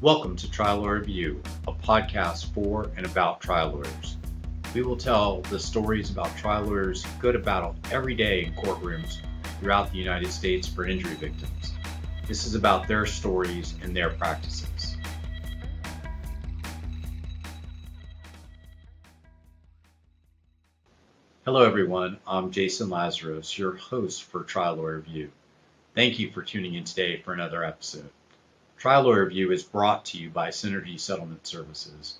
Welcome to Trial Lawyer Review, a podcast for and about trial lawyers. We will tell the stories about trial lawyers who go to battle every day in courtrooms throughout the United States for injury victims. This is about their stories and their practices. Hello everyone, I'm Jason Lazarus, your host for Trial Lawyer Review. Thank you for tuning in today for another episode. Trial Lawyer Review is brought to you by Synergy Settlement Services.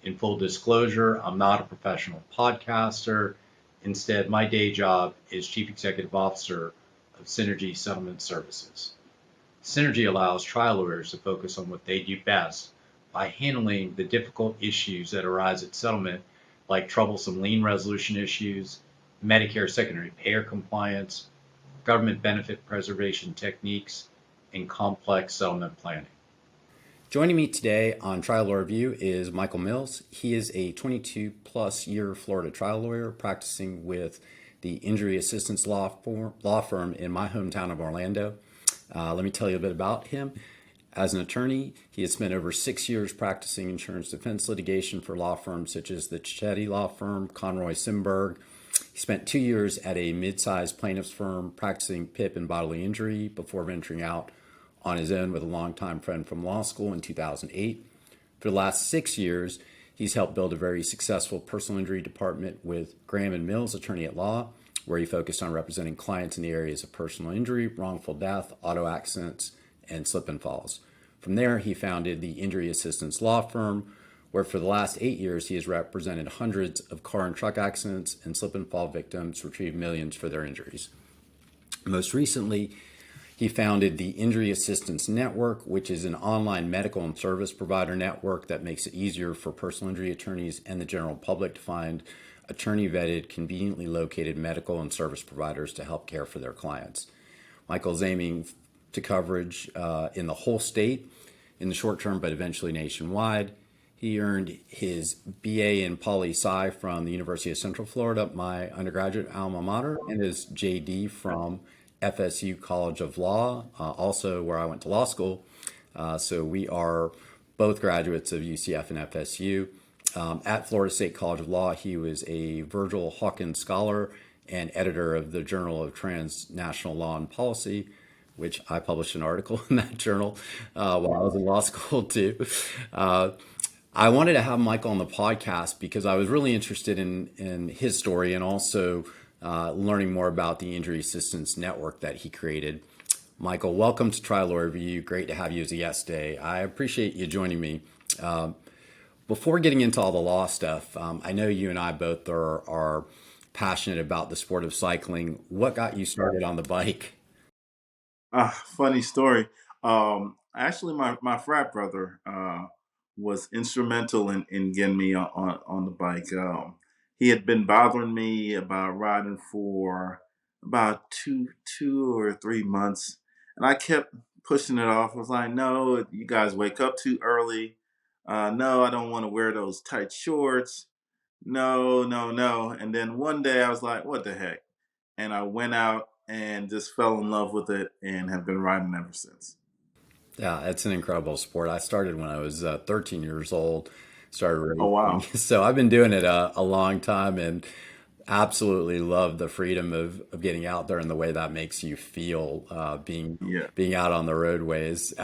In full disclosure, I'm not a professional podcaster. Instead, my day job is Chief Executive Officer of Synergy Settlement Services. Synergy allows trial lawyers to focus on what they do best by handling the difficult issues that arise at settlement, like troublesome lien resolution issues, Medicare secondary payer compliance, government benefit preservation techniques, and complex settlement planning. Joining me today on Trial Lawyer Review is Michael Mills. He is a 22-plus year Florida trial lawyer practicing with the Injury Assistance Law Firm in my hometown of Orlando. Let me tell you a bit about him. As an attorney, he has spent over 6 years practicing insurance defense litigation for law firms such as the Chetty Law Firm, Conroy Simberg. He spent 2 years at a mid-sized plaintiff's firm practicing PIP and bodily injury before venturing out on his own with a longtime friend from law school in 2008. For the last 6 years, he's helped build a very successful personal injury department with Graham and Mills Attorney at Law, where he focused on representing clients in the areas of personal injury, wrongful death, auto accidents, and slip and falls. From there, he founded the Injury Assistance Law Firm, where for the last 8 years, he has represented hundreds of car and truck accidents and slip and fall victims, retrieved millions for their injuries. Most recently, he founded the Injury Assistance Network, which is an online medical and service provider network that makes it easier for personal injury attorneys and the general public to find attorney-vetted, conveniently located medical and service providers to help care for their clients. Michael's aiming to coverage in the whole state in the short term, but eventually nationwide. He earned his BA in Poli-Sci from the University of Central Florida, my undergraduate alma mater, and his JD from FSU College of Law, also where I went to law school. So we are both graduates of UCF and FSU. At Florida State College of Law, he was a Virgil Hawkins Scholar and editor of the Journal of Transnational Law and Policy, which I published an article in that journal while I was in law school too. I wanted to have Michael on the podcast because I was really interested in his story and also learning more about the Injury Assistance Network that he created. Michael, welcome to Trial Lawyer Review. Great to have you as a guest today. I appreciate you joining me. Before getting into all the law stuff, I know you and I both are passionate about the sport of cycling. What got you started on the bike? Funny story. Actually, my frat brother was instrumental in getting me on the bike. He had been bothering me about riding for about two or 3 months, and I kept pushing it off. I was like, "No, you guys wake up too early. No, I don't want to wear those tight shorts. No, no, no." And then one day I was like, "What the heck?" And I went out and just fell in love with it and have been riding ever since. Yeah, it's an incredible sport. I started when I was 13 years old, started Oh, racing. wow. So I've been doing it a long time and absolutely love the freedom of getting out there and the way that makes you feel Yeah. being out on the roadways.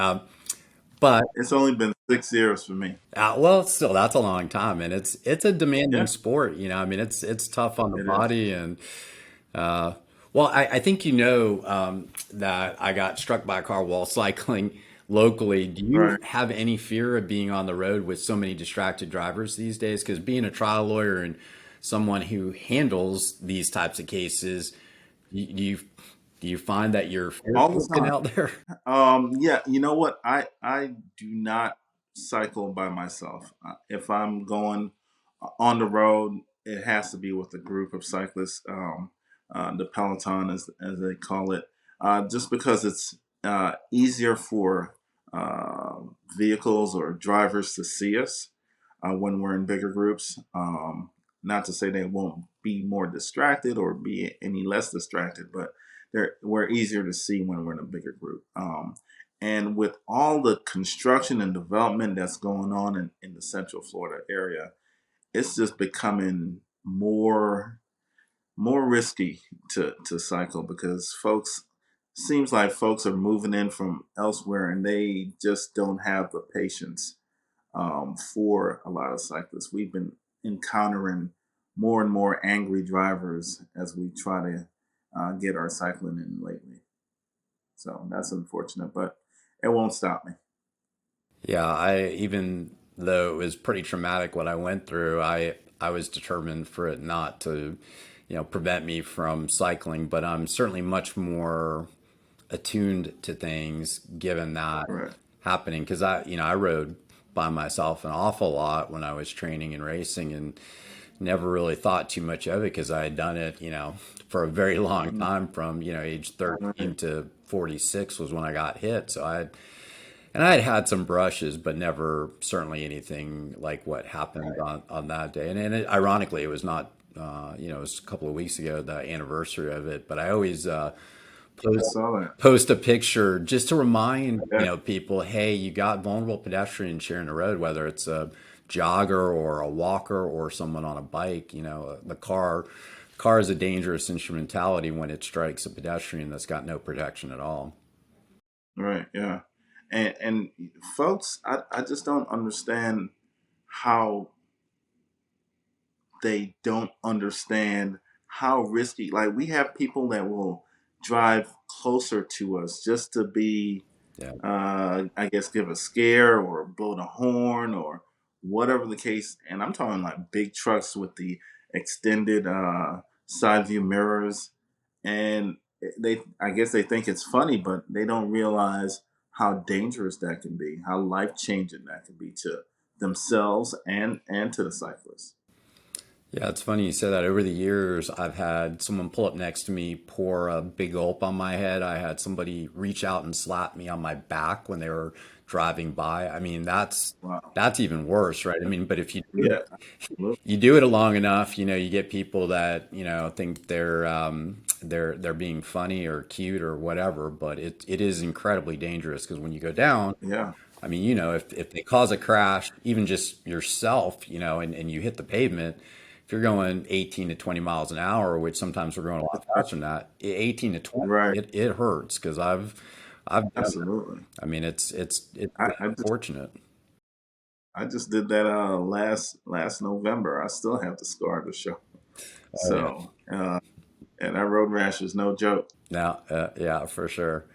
But It's only been 6 years for me. well, still that's a long time, and it's a demanding Yeah, sport. I mean, it's tough on the it is. body, and well, I think that I got struck by a car while cycling locally. Do you Right. have any fear of being on the road with so many distracted drivers these days? Because being a trial lawyer and someone who handles these types of cases, do you find that you're All the fearful getting time. out there? Yeah, you know what? I do not cycle by myself. If I'm going on the road, it has to be with a group of cyclists, the peloton as they call it, just because it's easier for uh, vehicles or drivers to see us when we're in bigger groups. Not to say they won't be more distracted or be any less distracted, but we're easier to see when we're in a bigger group. And with all the construction and development that's going on in the Central Florida area, it's just becoming more risky to cycle because folks seems like folks are moving in from elsewhere and they just don't have the patience for a lot of cyclists. We've been encountering more and more angry drivers as we try to get our cycling in lately. So that's unfortunate, but it won't stop me. Yeah, I even though it was pretty traumatic what I went through, I was determined for it not to, prevent me from cycling, but I'm certainly much more attuned to things given that Right. happening because I rode by myself an awful lot when I was training and racing and never really thought too much of it because I had done it, for a very long Mhm. time from, age 13 Right. to 46 was when I got hit. I had had some brushes, but never certainly anything like what happened on that day. Ironically, it was not, it was a couple of weeks ago, the anniversary of it. But I always I post, saw that. post a picture just to remind, Yeah. people, hey, you got vulnerable pedestrians sharing the road, whether it's a jogger or a walker or someone on a bike. The car is a dangerous instrumentality when it strikes a pedestrian that's got no protection at all. Right. Yeah. And folks, I just don't understand how they don't understand how risky. Like we have people that will drive closer to us just to be, Yeah. I guess, give a scare or blow the horn or whatever the case. And I'm talking like big trucks with the extended side view mirrors, and I guess they think it's funny, but they don't realize how dangerous that can be, how life changing that can be to themselves and to the cyclist. Yeah, it's funny you say that. Over the years, I've had someone pull up next to me, pour a big gulp on my head. I had somebody reach out and slap me on my back when they were driving by. I mean, Wow. that's even worse, right? I mean, but if Yeah. Absolutely. you do it long enough, you get people that think they're being funny or cute or whatever. But it is incredibly dangerous because when you go down, Yeah. I mean, if they cause a crash, even just yourself, and you hit the pavement, if you're going 18 to 20 miles an hour, which sometimes we're going a lot faster than that, 18 to 20, Right. it hurts because I've done it. Absolutely. I mean, it's I, really I just unfortunate. I just did that last November. I still have the scar to show. Oh yeah. So and that road rash is no joke. Now, yeah, for sure.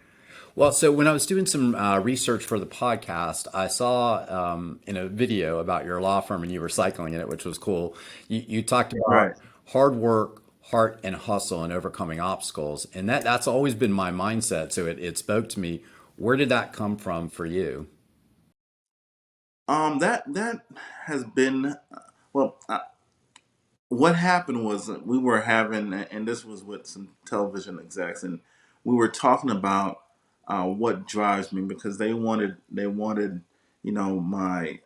Well, so when I was doing some research for the podcast, I saw in a video about your law firm and you were cycling in it, which was cool. You talked Right. about hard work, heart, and hustle and overcoming obstacles. And that's always been my mindset. So it spoke to me. Where did that come from for you? That has been well. What happened was that we were having, and this was with some television execs, and we were talking about what drives me because they wanted my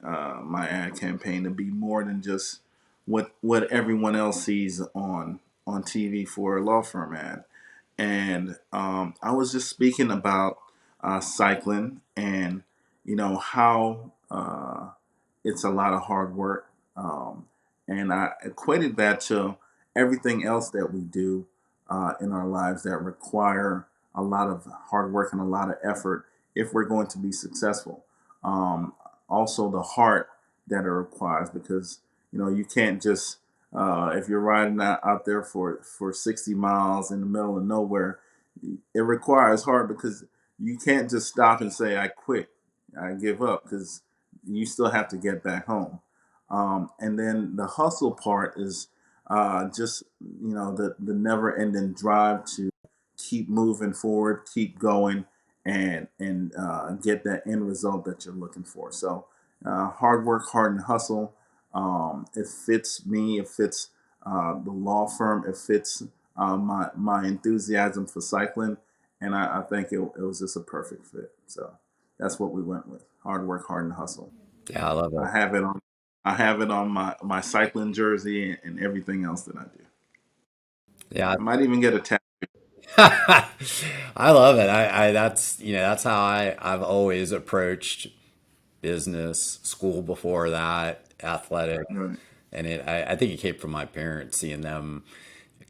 ad campaign to be more than just what everyone else sees on TV for a law firm ad. And I was just speaking about cycling and how it's a lot of hard work. And I equated that to everything else that we do in our lives that require a lot of hard work and a lot of effort if we're going to be successful. Um, Also, the heart that it requires, because you can't just if you're riding out there for 60 miles in the middle of nowhere, it requires heart because you can't just stop and say I quit, I give up, because you still have to get back home. And then the hustle part is just the never ending drive to keep moving forward, keep going, and get that end result that you're looking for. So hard work, hard and hustle. It fits me. It fits the law firm. It fits my enthusiasm for cycling, and I think it was just a perfect fit. So that's what we went with: hard work, hard and hustle. Yeah, I love I it. have it on. I have it on my cycling jersey and everything else that I do. Yeah, I might even get a tattoo. I love it. I that's that's how I've always approached business, school before that, athletic, Right. and I think it came from my parents, seeing them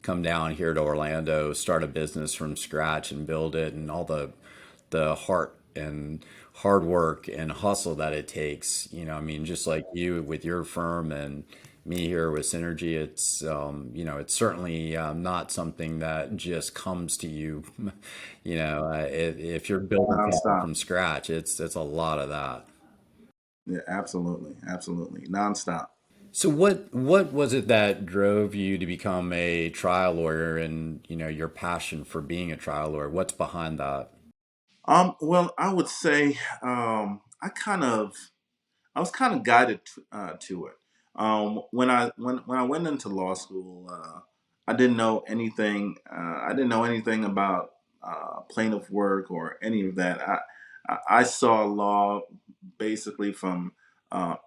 come down here to Orlando, start a business from scratch and build it, and all the heart and hard work and hustle that it takes. I mean, just like you with your firm and me here with Synergy, it's it's certainly not something that just comes to you. If you're building something Nonstop. from scratch, it's a lot of that. Yeah, absolutely, absolutely, nonstop. So what was it that drove you to become a trial lawyer, and your passion for being a trial lawyer? What's behind that? Well, I would say I was kind of guided to it. When I went into law school, I didn't know anything. I didn't know anything about plaintiff work or any of that. I saw law basically from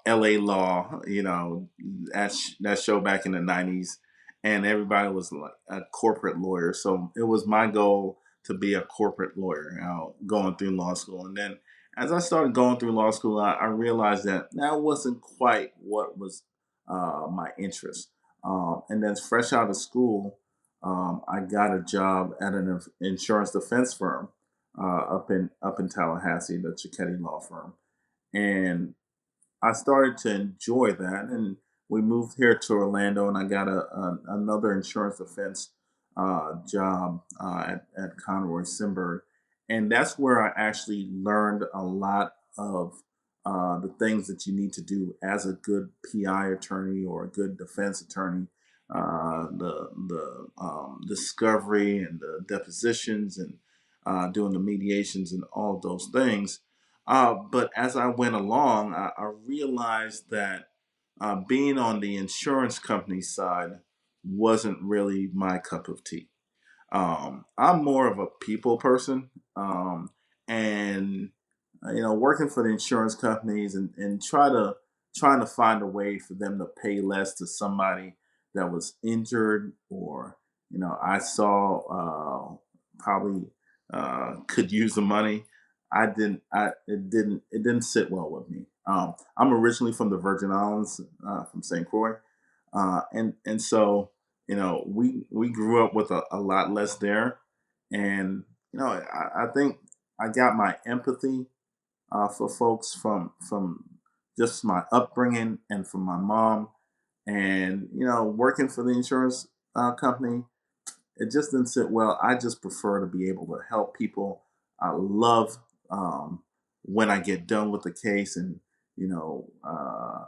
L.A. Law, that show back in the '90s, and everybody was like a corporate lawyer. So it was my goal to be a corporate lawyer, going through law school, and then as I started going through law school, I realized that that wasn't quite what was my interest. And then, fresh out of school, I got a job at an insurance defense firm up in Tallahassee, the Cicchetti Law Firm, and I started to enjoy that, and we moved here to Orlando, and I got another insurance defense job at Conroy Simberg, and that's where I actually learned a lot of the things that you need to do as a good PI attorney or a good defense attorney. The discovery and the depositions and doing the mediations and all of those things, but as I went along, I realized that being on the insurance company side wasn't really my cup of tea. I'm more of a people person, and working for the insurance companies and trying to find a way for them to pay less to somebody that was injured, or I saw probably could use the money. I didn't. It didn't sit well with me. I'm originally from the Virgin Islands, from St. Croix, and so we grew up with a lot less there, and I think I got my empathy for folks from just my upbringing and from my mom, and working for the insurance company, it just didn't sit well. I just prefer to be able to help people. I love when I get done with the case and you know uh,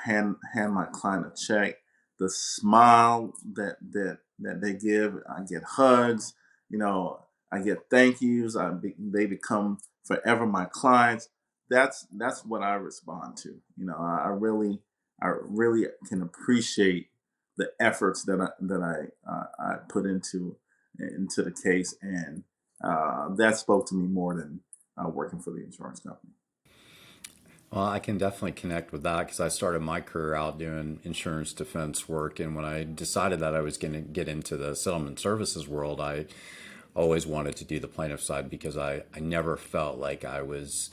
hand my client a check. The smile that they give, I get hugs. You know, I get thank yous. They become forever my clients. That's what I respond to. I really can appreciate the efforts that I put into the case, and that spoke to me more than working for the insurance company. Well, I can definitely connect with that because I started my career out doing insurance defense work. And when I decided that I was going to get into the settlement services world, I always wanted to do the plaintiff side because I never felt like I was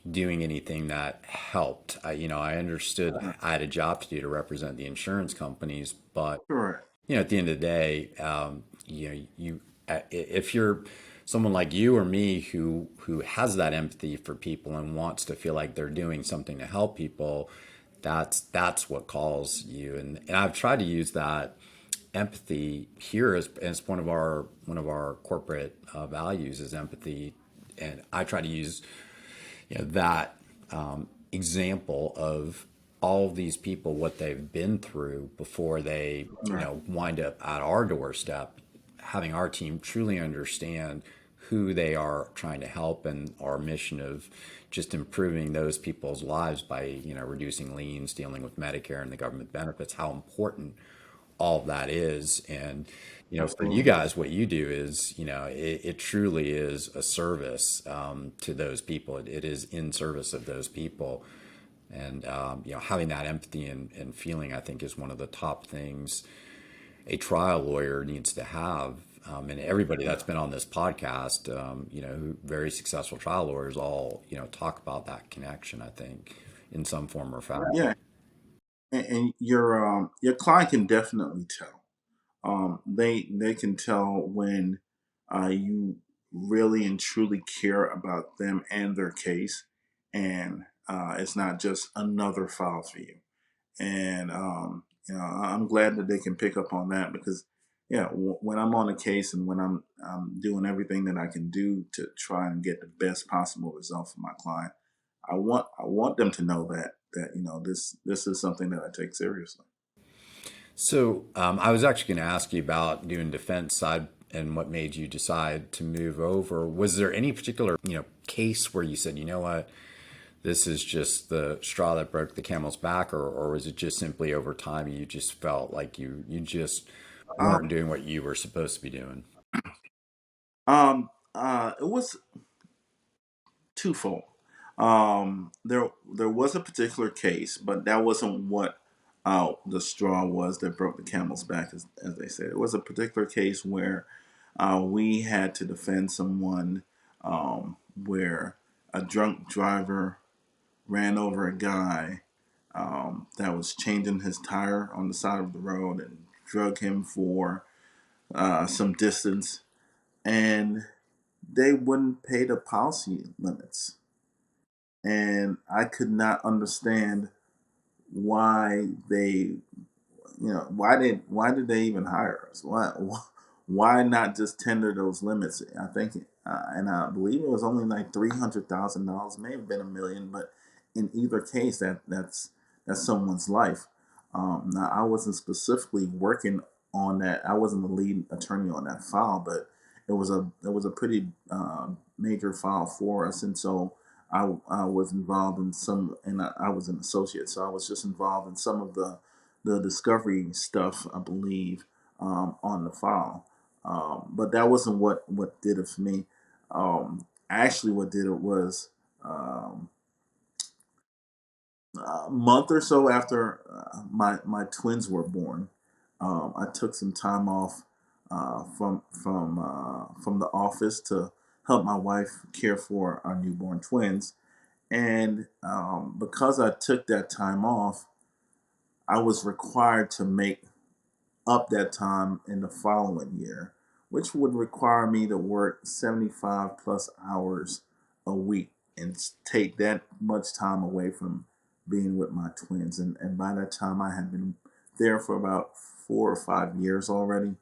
doing anything that helped. I understood I had a job to do to represent the insurance companies, but Correct. at the end of the day, if you're someone like you or me who has that empathy for people and wants to feel like they're doing something to help people, that's what calls you. And I've tried to use that empathy here as one of our corporate values is empathy, and I try to use that example of all of these people, what they've been through before they Right. wind up at our doorstep, having our team truly understand who they are trying to help, and our mission of just improving those people's lives by reducing liens, dealing with Medicare and the government benefits, how important all of that is. And for you Absolutely. guys, what you do is it truly is a service to those people. It is in service of those people. And having that empathy and feeling, I think, is one of the top things a trial lawyer needs to have, And everybody that's been on this podcast, very successful trial lawyers all, talk about that connection, I think, in some form or fashion. Yeah, and your client can definitely tell. They can tell when you really and truly care about them and their case, and it's not just another file for you. And I'm glad that they can pick up on that because, yeah, when I'm on a case and when I'm doing everything that I can do to try and get the best possible result for my client, I want them to know that this is something that I take seriously. So I was actually going to ask you about doing defense side and what made you decide to move over. Was there any particular, case where you said, you know what, this is just the straw that broke the camel's back, or was it just simply over time you just felt like you just Um, weren't doing what you were supposed to be doing? it was twofold. There was a particular case, but that wasn't what the straw was that broke the camel's back, as they said. It was a particular case where we had to defend someone where a drunk driver ran over a guy that was changing his tire on the side of the road and drug him for some distance, and they wouldn't pay the policy limits. And I could not understand why why did they even hire us? Why not just tender those limits? I think, and I believe it was only like $300,000, may have been $1 million, but in either case, that's someone's life. Now, I wasn't specifically working on that. I wasn't the lead attorney on that file, but it was a pretty major file for us, and so I was involved in some, and I was an associate, so I was just involved in some of the discovery stuff, I believe, on the file. But that wasn't what did it for me. Actually, what did it was um, a month or so after my twins were born, I took some time off from the office to help my wife care for our newborn twins. And because I took that time off, I was required to make up that time in the following year, which would require me to work 75 plus hours a week and take that much time away from being with my twins. And by that time, I had been there for about 4 or 5 years already.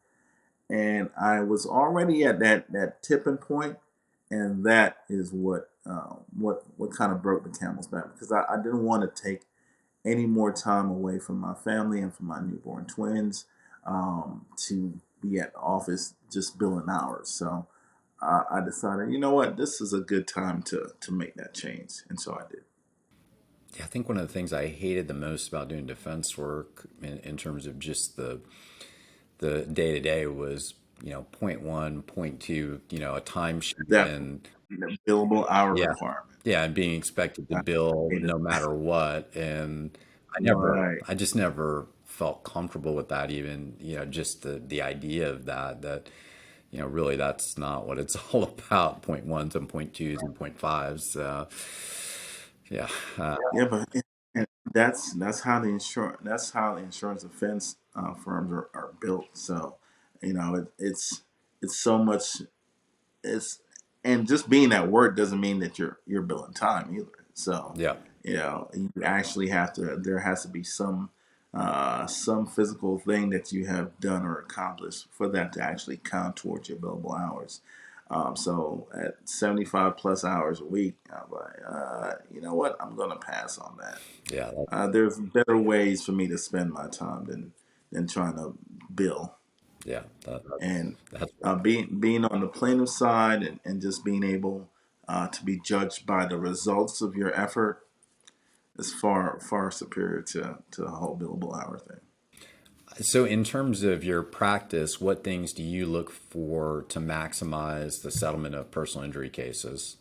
And I was already at that tipping point, and that is what kind of broke the camel's back because I didn't want to take any more time away from my family and from my newborn twins to be at the office just billing hours. So I decided, you know what, this is a good time to make that change, and so I did. Yeah, I think one of the things I hated the most about doing defense work in terms of just the day to day was, point one, point two, a timesheet, That and billable hour yeah, requirement. yeah, and being expected to I bill hated no matter what. And Right. I just never felt comfortable with that. Even, just the idea of that, really that's not what it's all about. Point ones and point twos and point fives. Yeah. Yeah, but and that's how the insurance defense firms are built. So, it's so much. It's and just being at work doesn't mean that you're billing time either. So, Yeah. you actually have to. There has to be some physical thing that you have done or accomplished for that to actually count towards your billable hours. So at 75 plus hours a week, I'm like, you know what? I'm going to pass on that. Yeah. There's better ways for me to spend my time than trying to bill. Yeah. And That's being on the plaintiff side and just being able to be judged by the results of your effort is far far superior to the whole billable hour thing. So, in terms of your practice, what things do you look for to maximize the settlement of personal injury cases?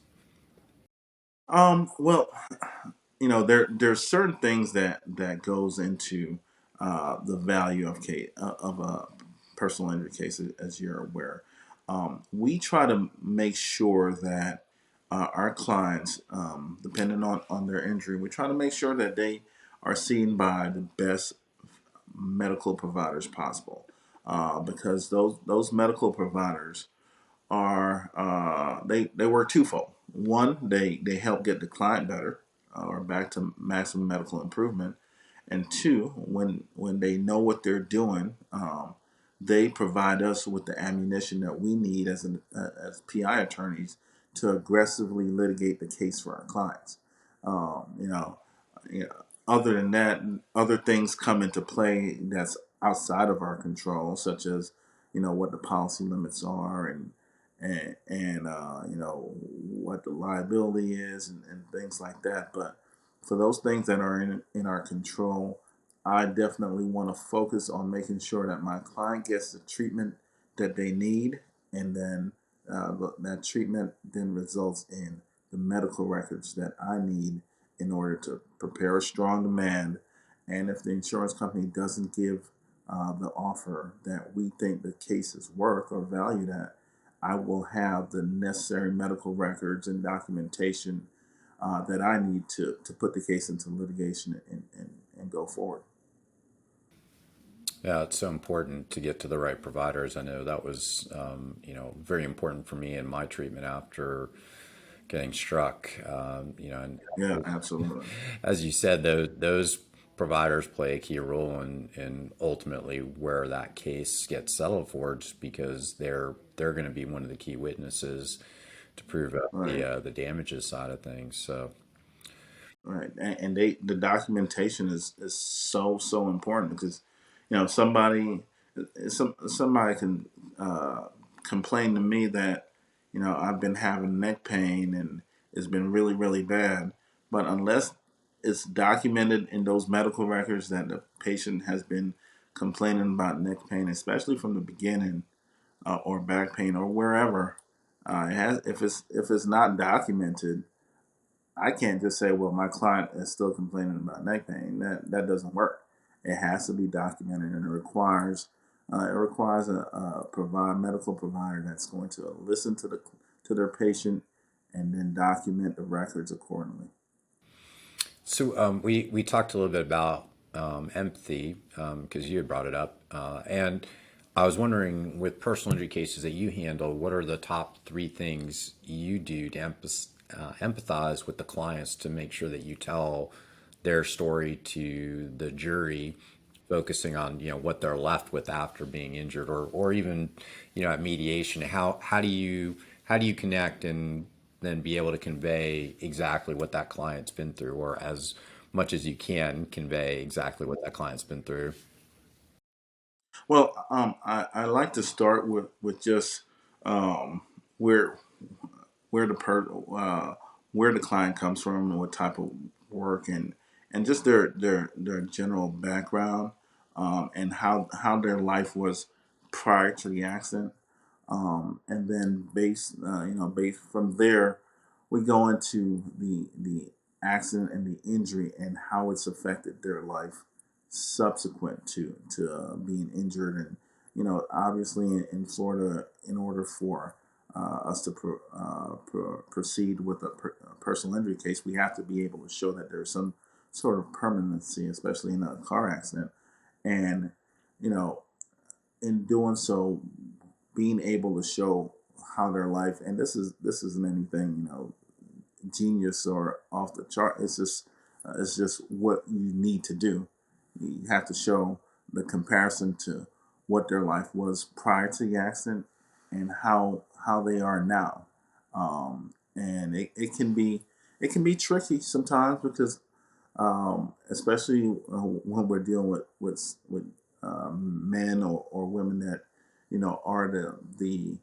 Well, there's certain things that goes into the value of a personal injury case, as you're aware. We try to make sure that our clients, depending on their injury, we try to make sure that they are seen by the best medical providers possible, because those medical providers are they work twofold. One, they help get the client better, or back to maximum medical improvement, and two, when they know what they're doing, they provide us with the ammunition that we need as PI attorneys to aggressively litigate the case for our clients. You know, other than that, other things come into play that's outside of our control, such as what the policy limits are, and what the liability is, and things like that. But for those things that are in our control, I definitely want to focus on making sure that my client gets the treatment that they need, and then that treatment then results in the medical records that I need in order to prepare a strong demand. And if the insurance company doesn't give the offer that we think the case is worth or valued at, I will have the necessary medical records and documentation that I need to put the case into litigation and go forward. Yeah, it's so important to get to the right providers. I know that was, very important for me in my treatment after getting struck. And Yeah, absolutely. as you said, those providers play a key role in ultimately where that case gets settled for, just because they're going to be one of the key witnesses to prove up Right. the damages side of things. So Right, and the documentation is so important, because somebody can complain to me that I've been having neck pain and it's been really bad, but unless it's documented in those medical records that the patient has been complaining about neck pain, especially from the beginning, or back pain or wherever, it has if it's not documented, I can't just say, well, my client is still complaining about neck pain. That doesn't work. It has to be documented, and it requires a medical provider that's going to listen to their patient and then document the records accordingly. So we talked a little bit about empathy, because you had brought it up, and I was wondering, with personal injury cases that you handle, what are the top three things you do to empathize with the clients to make sure that you tell their story to the jury, focusing on what they're left with after being injured, or even at mediation? How do you connect and then be able to convey exactly what that client's been through, or as much as you can convey exactly what that client's been through? Well, I like to start with just where where the per where the client comes from and what type of work, and just their general background, and how their life was prior to the accident, and then based from there, we go into the accident and the injury and how it's affected their life subsequent to being injured. And obviously in Florida, in order for us to proceed with a personal injury case, we have to be able to show that there's some sort of permanency, especially in a car accident. And you know, in doing so, being able to show how their life, and this isn't anything genius or off the chart. It's just what you need to do. You have to show the comparison to what their life was prior to the accident and how they are now. And it can be tricky sometimes, because especially when we're dealing with men or women that are the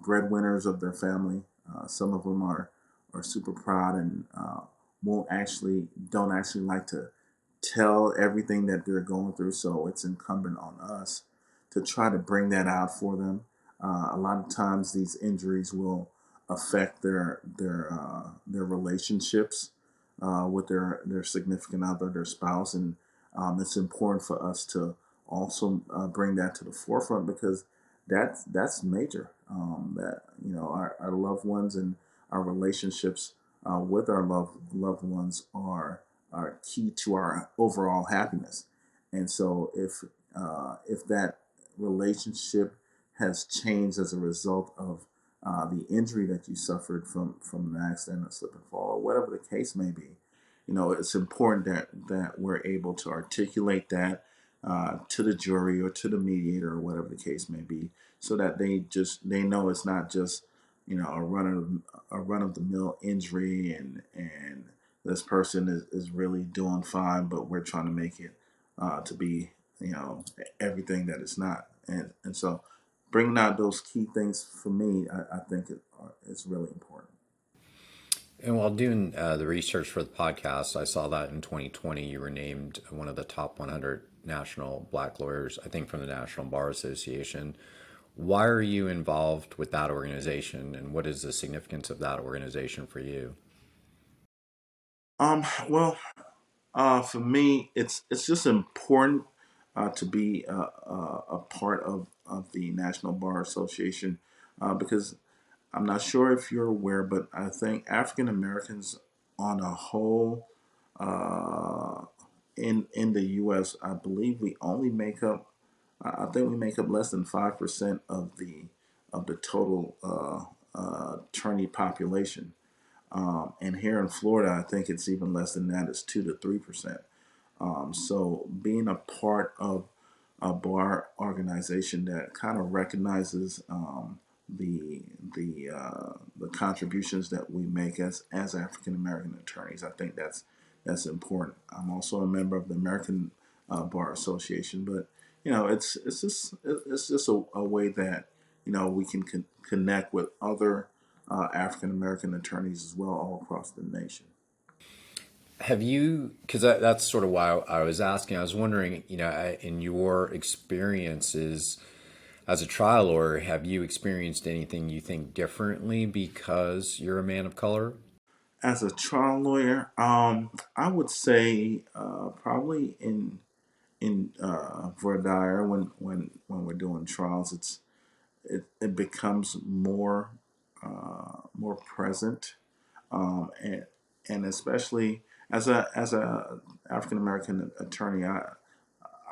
breadwinners of their family. Some of them are super proud and won't actually don't actually like to tell everything that they're going through. So it's incumbent on us to try to bring that out for them. A lot of times, these injuries will affect their relationships with their significant other, their spouse, and it's important for us to also bring that to the forefront, because that's major. That our loved ones and our relationships with our loved ones are key to our overall happiness. And so if that relationship has changed as a result of the injury that you suffered from an accident, a slip and fall, or whatever the case may be, it's important that we're able to articulate that to the jury or to the mediator or whatever the case may be, so that they know it's not just a run of the mill injury, and this person is really doing fine, but we're trying to make it to be everything that it's not, and so bringing out those key things for me, I think it's really important. And while doing the research for the podcast, I saw that in 2020 you were named one of the top 100 national black lawyers, I think from the National Bar Association. Why are you involved with that organization, and what is the significance of that organization for you? Well, for me, it's just important to be a part of the National Bar Association, because I'm not sure if you're aware, but I think African Americans on a whole, uh, in the U.S., I believe we only make up. I think we make up less than 5% of the total attorney population. And here in Florida, I think it's even less than that. It's 2 to 3%. So being a part of a bar organization that kind of recognizes the the contributions that we make as African American attorneys, I think that's important. I'm also a member of the American Bar Association, but it's just a way that we can connect with other African American attorneys as well all across the nation. Have you, because that's sort of why I was asking, I was wondering, in your experiences as a trial lawyer, have you experienced anything you think differently because you're a man of color? As a trial lawyer, I would say probably in voir dire, when we're doing trials, it becomes more present, and especially as a African American attorney,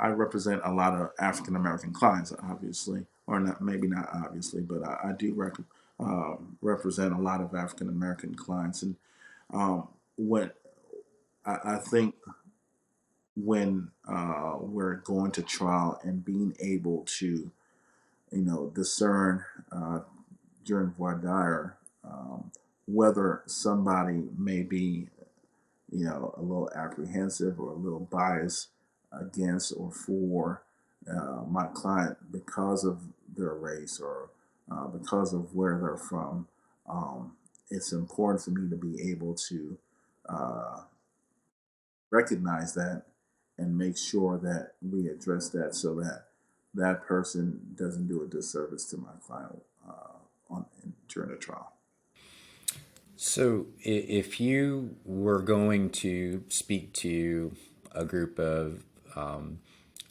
I represent a lot of African American clients, obviously, or not, maybe not obviously, but I do represent a lot of African American clients, and what I think when we're going to trial and being able to discern during voir dire whether somebody may be a little apprehensive or a little biased against or for my client because of their race or because of where they're from. Um, it's important for me to be able to uh, recognize that and make sure that we address that so that that person doesn't do a disservice to my client during the trial. So, if you were going to speak to a group of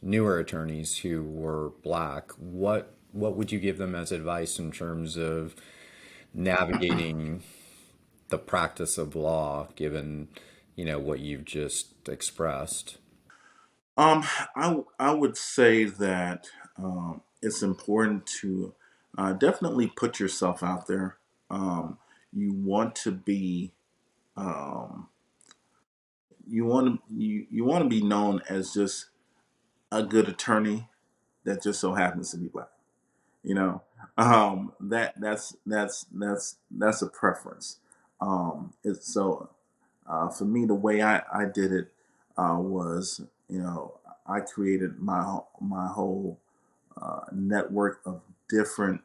newer attorneys who were black, what would you give them as advice in terms of navigating the practice of law, given what you've just expressed? Um, I would say that it's important to definitely put yourself out there. You want to be um, you want to be known as just a good attorney that just so happens to be black. You know, that's a preference. It's so For me, the way I did it was, I created my whole network of different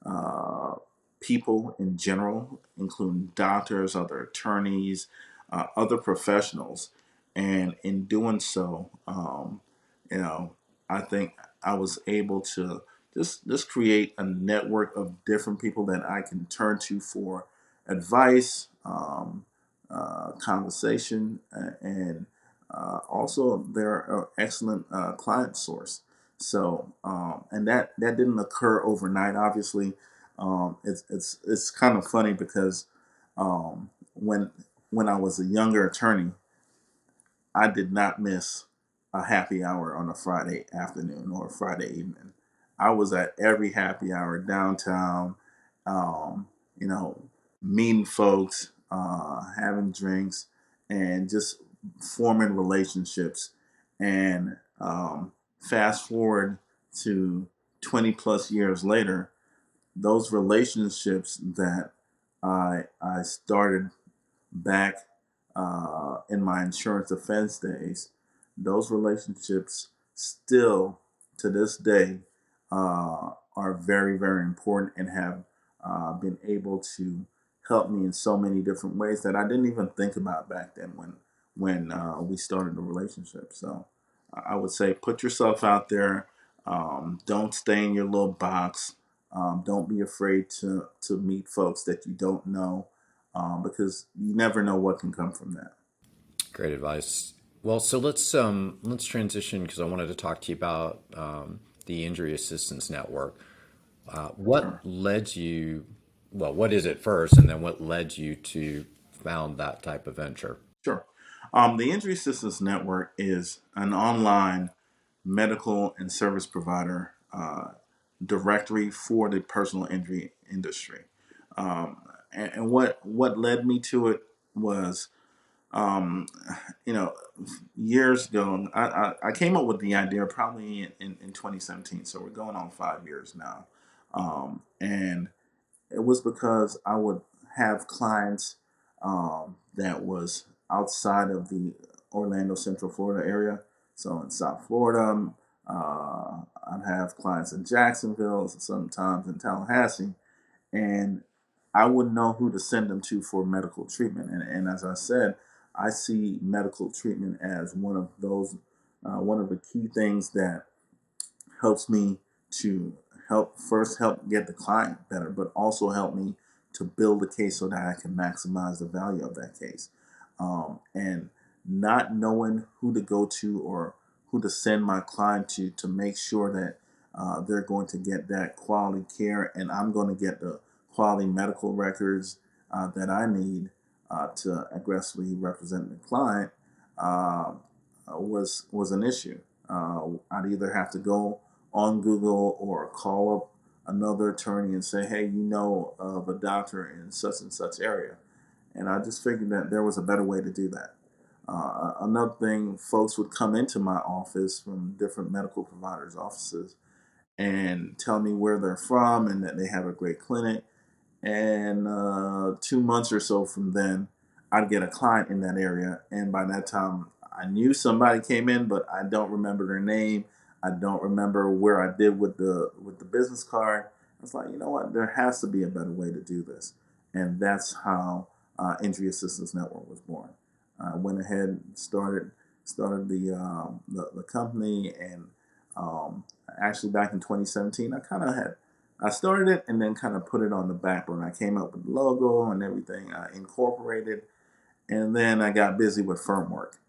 uh, people in general, including doctors, other attorneys, other professionals, and in doing so, you know, I think I was able to just create a network of different people that I can turn to for advice, conversation, and also they're an excellent client source. So, and that didn't occur overnight. Obviously, it's kind of funny because um, when when I was a younger attorney, I did not miss a happy hour on a Friday afternoon or a Friday evening. I was at every happy hour downtown, um, you know, meeting folks, having drinks, and just forming relationships. And fast forward to 20 plus years later, those relationships that I started back in my insurance defense days, those relationships still to this day are very, very important and have been able to help me in so many different ways that I didn't even think about back then when we started the relationship. So I would say put yourself out there. Don't stay in your little box. Don't be afraid to meet folks that you don't know because you never know what can come from that. Great advice. Well, so let's transition because I wanted to talk to you about the Injury Assistance Network. What Sure. led you? Well, what is it first, and then what led you to found that type of venture? Sure. The Injury Assistance Network is an online medical and service provider directory for the personal injury industry. And what led me to it was, um, you know, years ago, I came up with the idea probably in 2017. So we're going on 5 years now. And it was because I would have clients that was outside of the Orlando, Central Florida area. So in South Florida, I'd have clients in Jacksonville, sometimes in Tallahassee, and I wouldn't know who to send them to for medical treatment. And as I said, I see medical treatment as one of the key things that helps me to help get the client better, but also help me to build a case so that I can maximize the value of that case. And not knowing who to go to or who to send my client to make sure that they're going to get that quality care and I'm going to get the quality medical records that I need to aggressively represent the client uh, was an issue. I'd either have to go on Google or call up another attorney and say, hey, you know of a doctor in such and such area. And I just figured that there was a better way to do that. Another thing, folks would come into my office from different medical providers' offices and tell me where they're from and that they have a great clinic. And 2 months or so from then, I'd get a client in that area. And by that time, I knew somebody came in, but I don't remember their name. I don't remember where I did with the business card. I was like, you know what? There has to be a better way to do this, and that's how Injury Assistance Network was born. I went ahead and started the company, and actually back in 2017, I started it and then kind of put it on the back burner. I came up with the logo and everything. I incorporated, and then I got busy with firm work.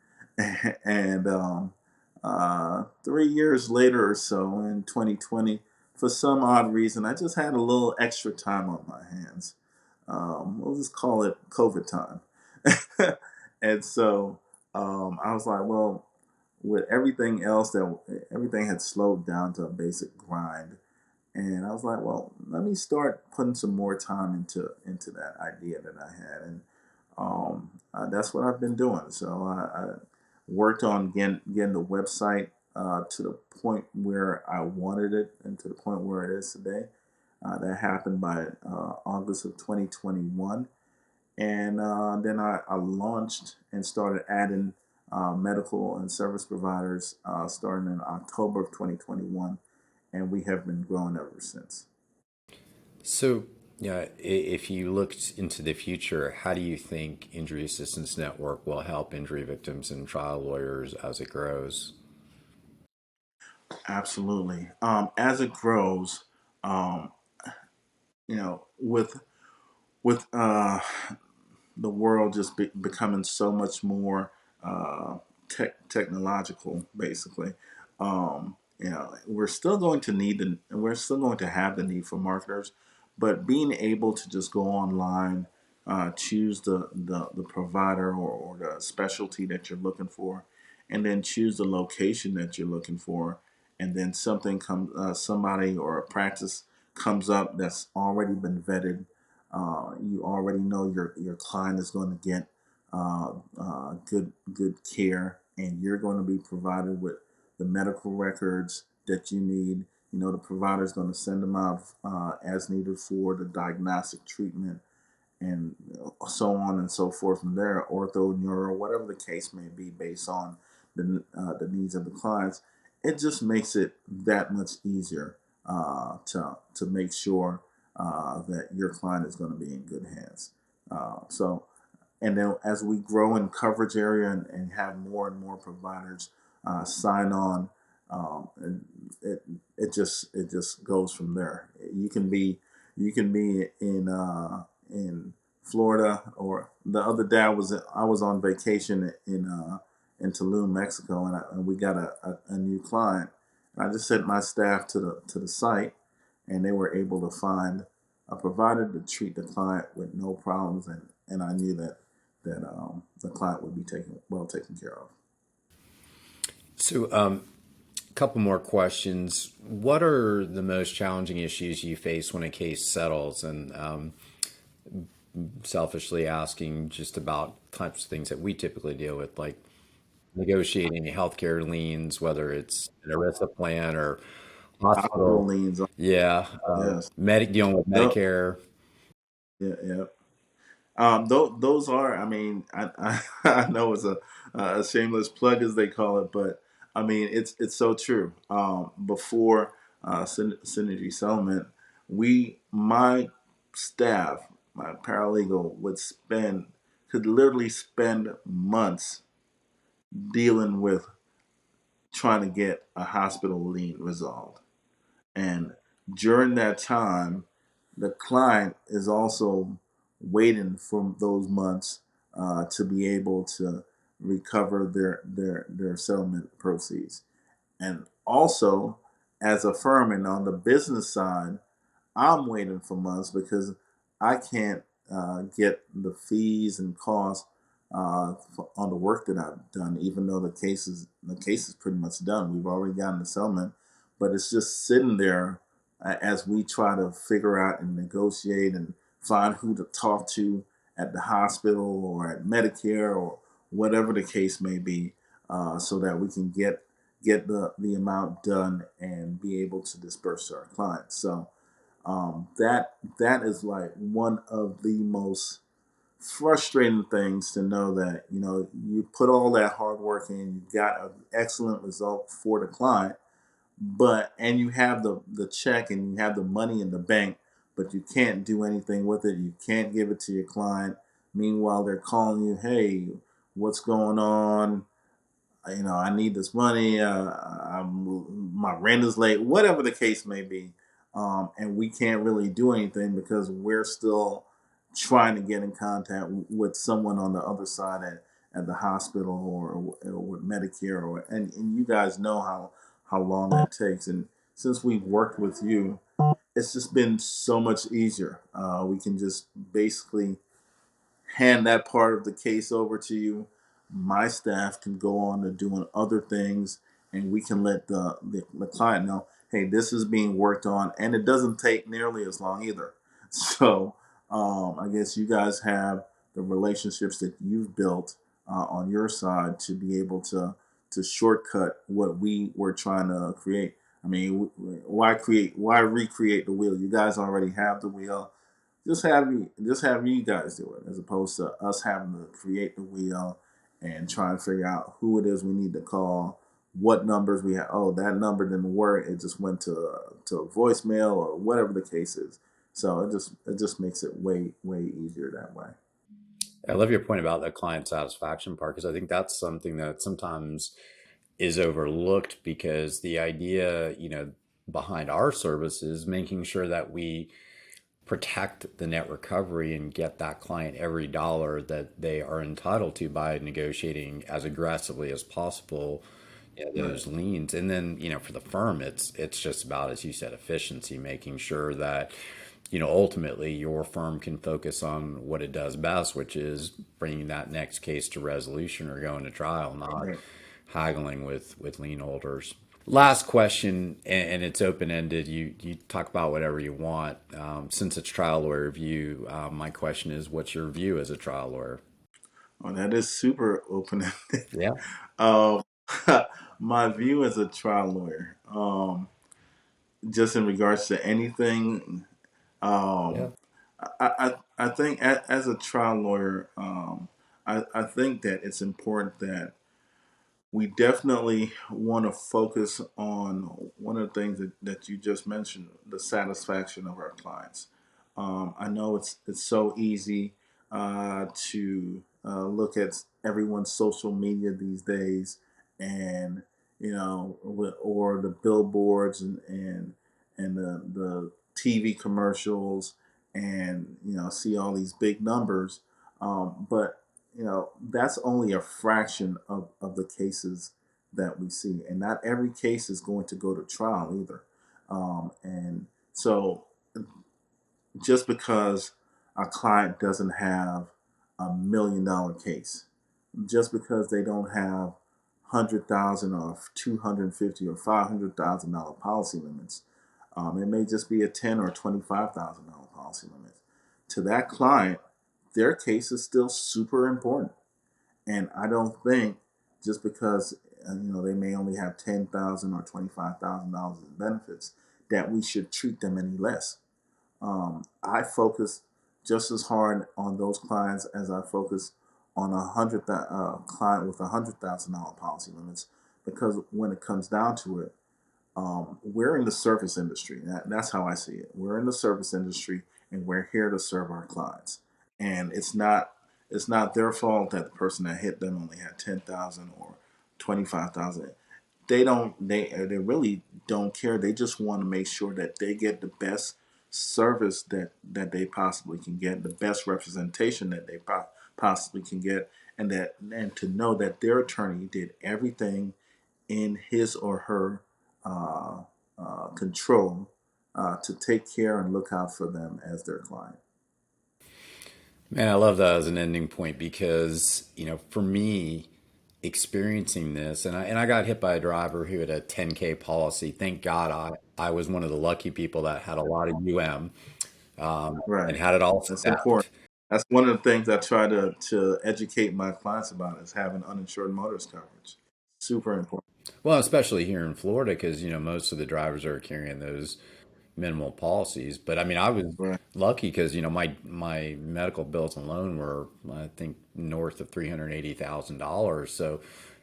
And 3 years later or so, in 2020, for some odd reason, I just had a little extra time on my hands. We'll just call it COVID time. And so I was like, well, with everything else everything had slowed down to a basic grind, and I was like, well, let me start putting some more time into that idea that I had, and that's what I've been doing. So I worked on getting the website to the point where I wanted it, and to the point where it is today. That happened by August of 2021, and then I launched and started adding medical and service providers starting in October of 2021, and we have been growing ever since. So, yeah, if you looked into the future, how do you think Injury Assistance Network will help injury victims and trial lawyers as it grows? Absolutely. As it grows, um, with the world just becoming so much more technological, basically. we're still going to we're still going to have the need for marketers, but being able to just go online, choose the provider or the specialty that you're looking for, and then choose the location that you're looking for, and then somebody or a practice comes up that's already been vetted. You already know your client is going to get good care, and you're going to be provided with the medical records that you need. The provider is going to send them out as needed for the diagnostic treatment, and so on and so forth from there, ortho, neuro, whatever the case may be, based on the needs of the clients. It just makes it that much easier to make sure that your client is going to be in good hands. And then as we grow in coverage area and have more and more providers sign on, and it just goes from there. You can be in Florida, or the other day I was on vacation in Tulum, Mexico, and we got a new client. And I just sent my staff to the site, and they were able to find a provider to treat the client with no problems, and I knew that the client would be taken care of. So, a couple more questions. What are the most challenging issues you face when a case settles? And selfishly asking just about types of things that we typically deal with, like negotiating healthcare liens, whether it's an ERISA plan or Hospital hospital. liens, Yeah, yes. dealing with Tho- Medicare. yeah, yeah. Those are, I mean, I know it's a shameless plug, as they call it, but I mean, it's so true. Before synergy settlement, my staff, my paralegal could literally spend months dealing with trying to get a hospital lien resolved. And during that time, the client is also waiting for those months to be able to recover their settlement proceeds. And also, as a firm and on the business side, I'm waiting for months because I can't get the fees and costs on the work that I've done, even though the case is pretty much done. We've already gotten the settlement, but it's just sitting there as we try to figure out and negotiate and find who to talk to at the hospital or at Medicare or whatever the case may be, so that we can get the amount done and be able to disperse to our clients. So that is like one of the most frustrating things, to know that you put all that hard work in, you got an excellent result for the client, and you have the check and you have the money in the bank, but you can't do anything with it. You can't give it to your client. Meanwhile, they're calling you, hey, what's going on? I need this money. My rent is late, whatever the case may be. And we can't really do anything because we're still trying to get in contact with someone on the other side at the hospital or with Medicare, and you guys know how long that takes. And since we've worked with you, it's just been so much easier. We can just basically hand that part of the case over to you. My staff can go on to doing other things, and we can let the client know, hey, this is being worked on, and it doesn't take nearly as long either. So I guess you guys have the relationships that you've built on your side to be able to shortcut what we were trying to create. I mean, why recreate the wheel? You guys already have the wheel. Just have you guys do it, as opposed to us having to create the wheel and try and figure out who it is we need to call, what numbers we have. Oh, that number didn't work. It just went to a voicemail or whatever the case is. So it just makes it way easier that way. I love your point about the client satisfaction part, because I think that's something that sometimes is overlooked, because the idea, behind our services, making sure that we protect the net recovery and get that client every dollar that they are entitled to by negotiating as aggressively as possible Right. those liens. And then, for the firm, it's just about, as you said, efficiency, making sure that, ultimately your firm can focus on what it does best, which is bringing that next case to resolution or going to trial, not Right. haggling with lien holders. Last question, and it's open ended. You talk about whatever you want. Since it's trial lawyer review, my question is, what's your view as a trial lawyer? Oh, that is super open. Yeah, um, my view as a trial lawyer, just in regards to anything, yeah. um, I think as a trial lawyer, I think that it's important that we definitely want to focus on one of the things that you just mentioned, the satisfaction of our clients. I know it's so easy to look at everyone's social media these days, and or the billboards and the TV commercials, and see all these big numbers, but that's only a fraction of the cases that we see, and not every case is going to go to trial either. And so, just because a client doesn't have $1 million case, just because they don't have 100,000 or 250 or $500,000 policy limits, it may just be a $10,000 or $25,000 policy limit. To that client, their case is still super important. And I don't think just because they may only have 10,000 or $25,000 in benefits that we should treat them any less. I focus just as hard on those clients as I focus on client with $100,000 policy limits, because when it comes down to it, we're in the service industry. That's how I see it. We're in the service industry, and we're here to serve our clients. And it's not their fault that the person that hit them only had 10,000 or 25,000. They really don't care. They just want to make sure that they get the best service that they possibly can get, the best representation that they possibly can get, and to know that their attorney did everything in his or her uh, control to take care and look out for them as their client. Man, I love that as an ending point because, for me, experiencing this, and I got hit by a driver who had a 10K policy. Thank God I was one of the lucky people that had a lot of UM, and Right. had it all That's important. staffed. That's one of the things I try to educate my clients about, is having uninsured motorist coverage. Super important. Well, especially here in Florida, because most of the drivers are carrying those minimal policies. But I mean, I was Right. lucky because my medical bills alone were, I think, north of $380,000. So,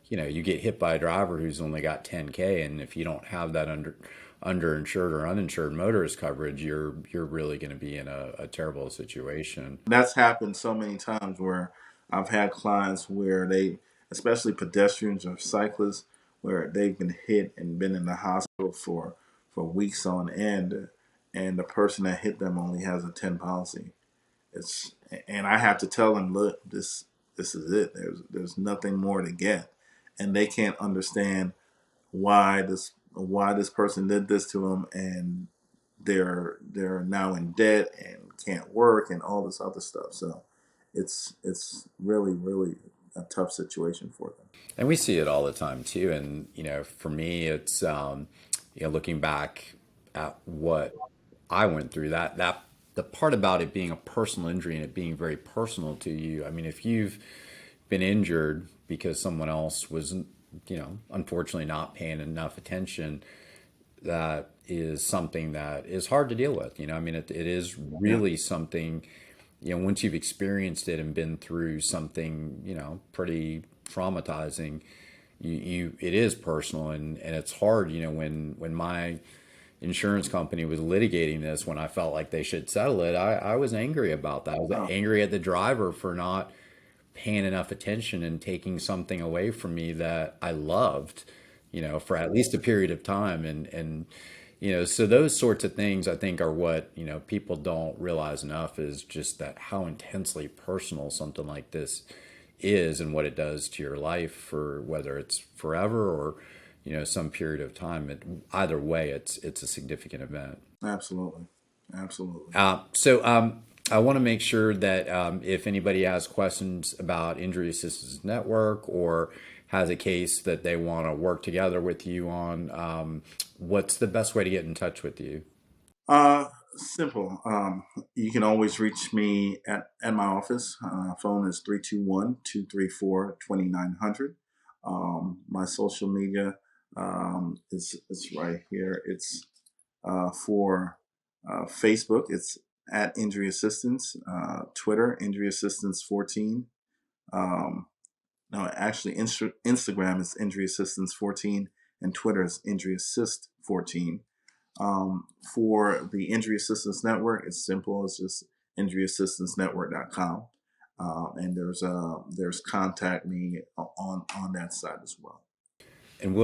you get hit by a driver who's only got 10K, and if you don't have that underinsured or uninsured motorist coverage, you're really going to be in a terrible situation. That's happened so many times where I've had clients where especially pedestrians or cyclists, where they've been hit and been in the hospital for weeks on end, and the person that hit them only has a 10 policy. It's and I have to tell them, look, this is it. There's nothing more to get, and they can't understand why this person did this to them, and they're now in debt and can't work and all this other stuff. So it's really a tough situation for them. And we see it all the time too. And for me, it's looking back at what I went through. That the part about it being a personal injury and it being very personal to you. I mean, if you've been injured because someone else was, unfortunately not paying enough attention, that is something that is hard to deal with. I mean, it is Yeah, really something, once you've experienced it and been through something, pretty traumatizing, it is personal, and it's hard, when my insurance company was litigating this, when I felt like they should settle it, I was angry about that. I was oh, angry at the driver for not paying enough attention and taking something away from me that I loved, for at least a period of time. And so those sorts of things I think are what, people don't realize enough, is just that how intensely personal something like this is and what it does to your life, for whether it's forever or, some period of time. Either way, it's a significant event. Absolutely. Absolutely. I want to make sure that if anybody has questions about Injury Assistance Network or has a case that they want to work together with you on, what's the best way to get in touch with you? Simple. You can always reach me at my office. Phone is 321-234-2900. My social media is right here. It's for Facebook. It's at Injury Assistance. Twitter, Injury Assistance 14. No, actually, Instagram is Injury Assistance 14, and Twitter is Injury Assist 14. For the Injury Assistance Network, it's simple. It's just injuryassistancenetwork.com. And there's contact me on that side as well. And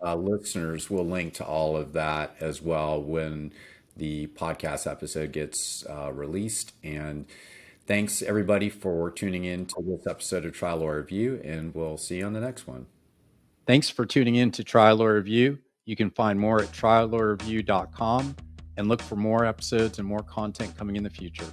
listeners will link to all of that as well when the podcast episode gets released. And thanks everybody for tuning in to this episode of Trial Lawyer Review, and we'll see you on the next one. Thanks for tuning in to Trial Lawyer Review. You can find more at triallawyerreview.com and look for more episodes and more content coming in the future.